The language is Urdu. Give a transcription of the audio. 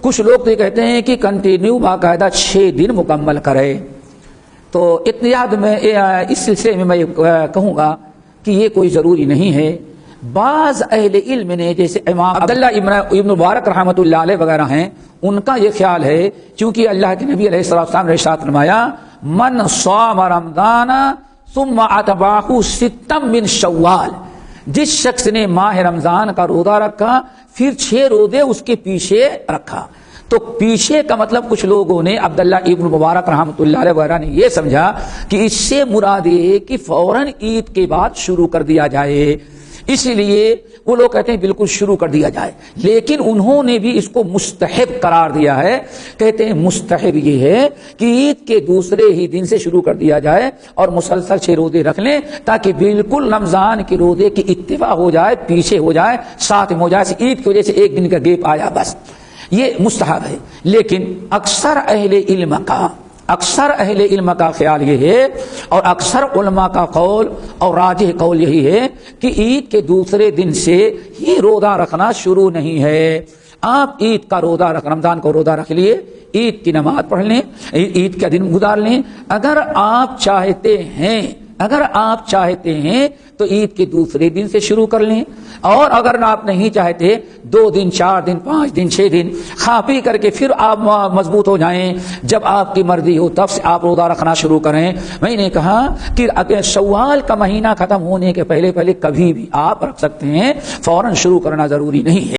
کچھ لوگ تو یہ کہتے ہیں کہ کنٹینیو باقاعدہ 6 دن مکمل کرے. تو اتیاد میں اس سلسلے میں کہوں گا کہ یہ کوئی ضروری نہیں ہے. بعض اہل علم نے جیسے امام عبداللہ ابن مبارک رحمۃ اللہ علیہ وغیرہ ہیں، ان کا یہ خیال ہے چونکہ اللہ کے نبی علیہ السلام نے ارشاد فرمایا من صام رمضان ثم اتبعہ ستا من شوال، جس شخص نے ماہ رمضان کا روزہ رکھا پھر 6 روزے اس کے پیچھے رکھا. تو پیچھے کا مطلب کچھ لوگوں نے عبداللہ ابن مبارک رحمۃ اللہ علیہ وغیرہ نے یہ سمجھا کہ اس سے مراد یہ کہ فوراً عید کے بعد شروع کر دیا جائے، اسی لیے وہ لوگ کہتے ہیں بالکل شروع کر دیا جائے. لیکن انہوں نے بھی اس کو مستحب قرار دیا ہے. کہتے ہیں مستحب یہ ہے کہ عید کے دوسرے ہی دن سے شروع کر دیا جائے اور مسلسل 6 روزے رکھ لیں تاکہ بالکل رمضان کے روزے کی اتفاق ہو جائے، پیچھے ہو جائے، ساتھ میں ہو جائے. عید کی وجہ سے 1 دن کا گیپ آیا بس، یہ مستحب ہے. لیکن اکثر اہل علم کا خیال یہ ہے اور اکثر علماء کا قول اور راجح قول یہی ہے کہ عید کے دوسرے دن سے ہی روزہ رکھنا شروع نہیں ہے. آپ عید کا روزہ رمضان کو روزہ رکھ لیے، عید کی نماز پڑھ لیں، عید کا دن گزار لیں. اگر آپ چاہتے ہیں تو عید کے دوسرے دن سے شروع کر لیں، اور اگر آپ نہیں چاہتے 2 دن 4 دن 5 دن 6 دن کھا پی کر کے پھر آپ مضبوط ہو جائیں، جب آپ کی مرضی ہو تب سے آپ روزہ رکھنا شروع کریں. میں نے کہا کہ اگر شوال کا مہینہ ختم ہونے کے پہلے کبھی بھی آپ رکھ سکتے ہیں، فوراً شروع کرنا ضروری نہیں ہے.